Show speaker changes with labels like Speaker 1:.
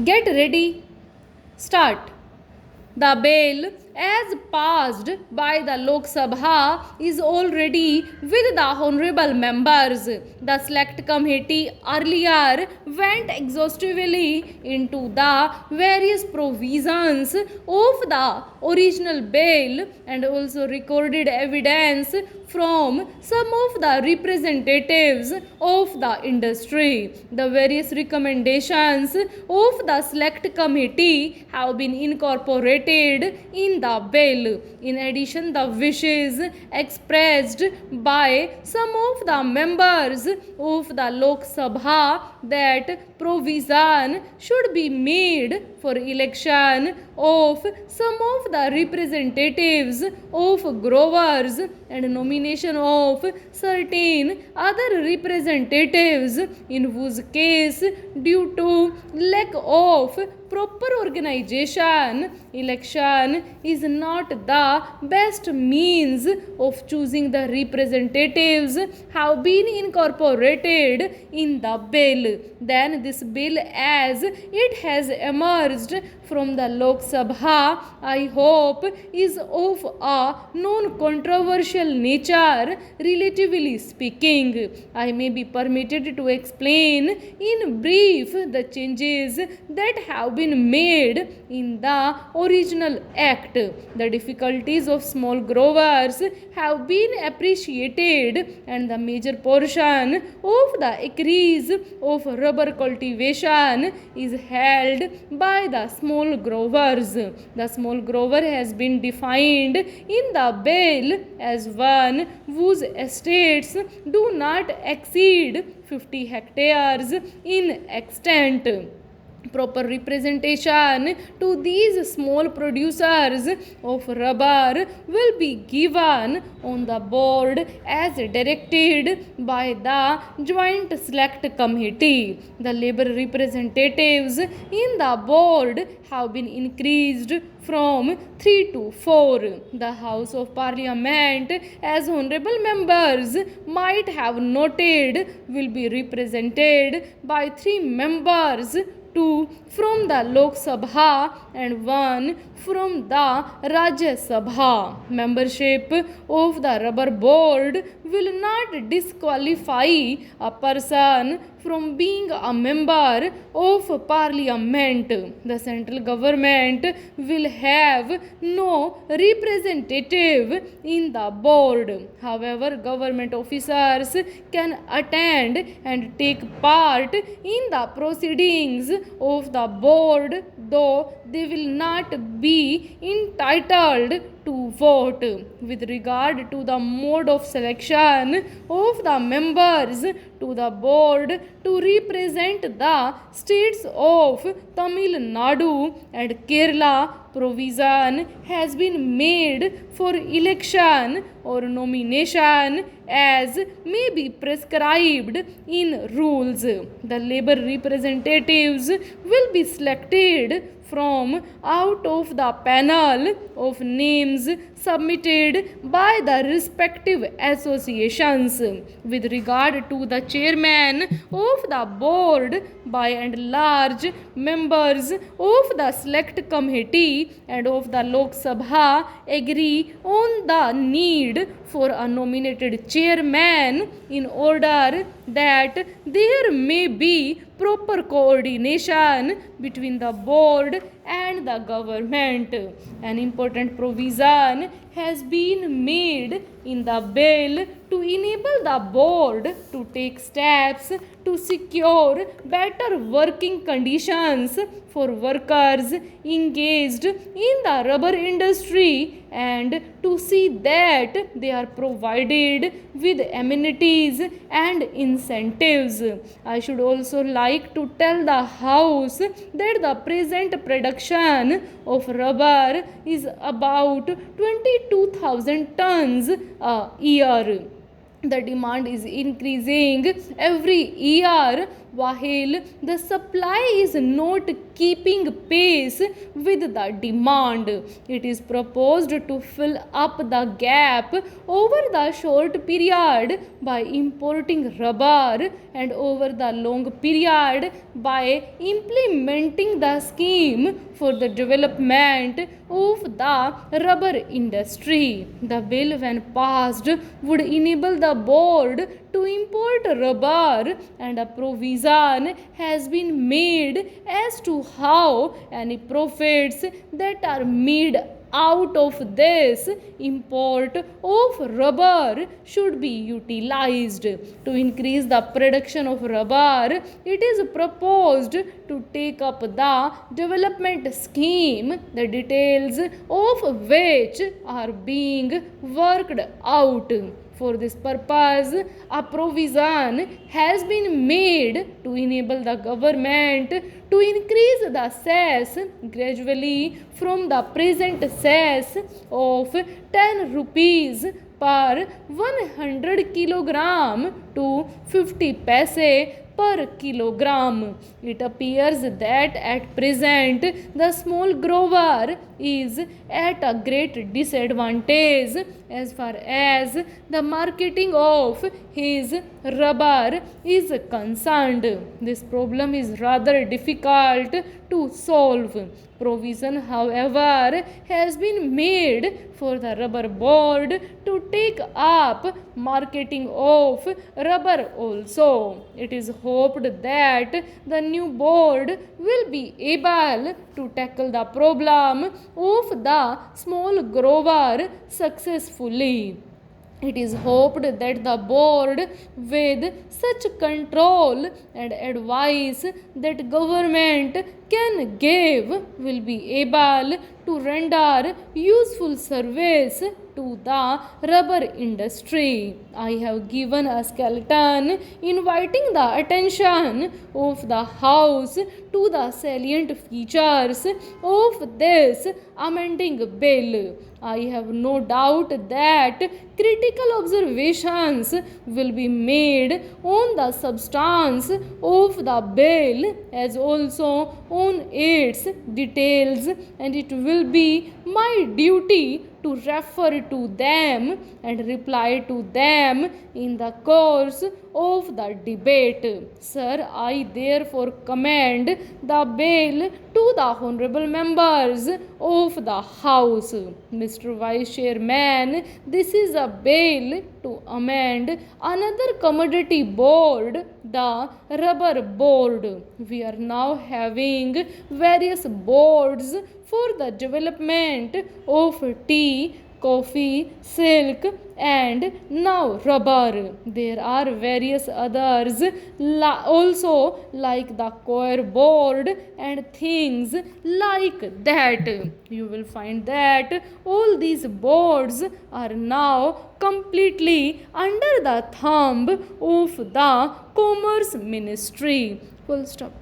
Speaker 1: Get ready. Start. The bill, as passed by the Lok Sabha, is already with the honorable members. The Select Committee earlier went exhaustively into the various provisions of the original bill and also recorded evidence from some of the representatives of the industry. The various recommendations of the Select Committee have been incorporated in the bill. In addition, the wishes expressed by some of the members of the Lok Sabha that provision should be made for election of some of the representatives of growers and nomination of certain other representatives in whose case, due to lack of proper organization, election is not the best means of choosing the representatives, have been incorporated in the bill. Then this bill, as it has emerged from the Lok Sabha, I hope is of a non-controversial nature, relatively speaking. I may be permitted to explain in brief the changes that have been made in the original act. The difficulties of small growers have been appreciated, and the major portion of the acres of rubber cultivation is held by the small growers. The small grower has been defined in the bill as one whose estates do not exceed 50 hectares in extent. Proper representation to these small producers of rubber will be given on the board as directed by the Joint Select Committee. The labor representatives in the board have been increased from 3 to 4. The House of Parliament, as honorable members might have noted, will be represented by 3 members, 2 from the Lok Sabha and 1 from the Rajya Sabha. Membership of the rubber board will not disqualify a person from being a member of parliament. The central government will have no representative in the board. However, government officers can attend and take part in the proceedings of the board, though they will not be entitled to vote. With regard to the mode of selection of the members to the board to represent the states of Tamil Nadu and Kerala, provision has been made for election or nomination as may be prescribed in rules. The labor representatives will be selected from out of the panel of names submitted by the respective associations. With regard to the chairman of the board, by and large, members of the Select Committee and of the Lok Sabha agree on the need for a nominated chairman in order that there may be proper coordination between the board and the government. An important provision has been made in the bill to enable the board to take steps to secure better working conditions for workers engaged in the rubber industry and to see that they are provided with amenities and incentives. I should also like to tell the House that the present production of rubber is about 22,000 tons a year. The demand is increasing every year while the supply is not keeping pace with the demand. It is proposed to fill up the gap over the short period by importing rubber and over the long period by implementing the scheme for the development of the rubber industry. The bill, when passed, would enable the board to import rubber, and a provision has been made as to how any profits that are made out of this import of rubber should be utilized. To increase the production of rubber, it is proposed to take up the development scheme, the details of which are being worked out. For this purpose, a provision has been made to enable the government to increase the cess gradually from the present cess of 10 rupees per 100 kilogram to 50 paise per kilogram. It appears that at present the small grower is at a great disadvantage as far as the marketing of his rubber is concerned. This problem is rather difficult to solve. Provision, however, has been made for the rubber board to take up marketing of rubber also. It is hoped that the new board will be able to tackle the problem of the small grower successfully. It is hoped that the board, with such control and advice that government can give, will be able to render useful service to the rubber industry. I have given a skeleton inviting the attention of the House to the salient features of this amending bill. I have no doubt that critical observations will be made on the substance of the bill as also on its details, and it will be my duty to refer to them and reply to them in the course of the debate. Sir, I therefore commend the bill to the honorable members of the House. Mr. Vice Chairman, this is a bill to amend another commodity board, the rubber board. We are now having various boards for the development of tea, coffee, silk, and now rubber. There are various others also, like the coir board and things like that. You will find that all these boards are now completely under the thumb of the Commerce Ministry. Full stop.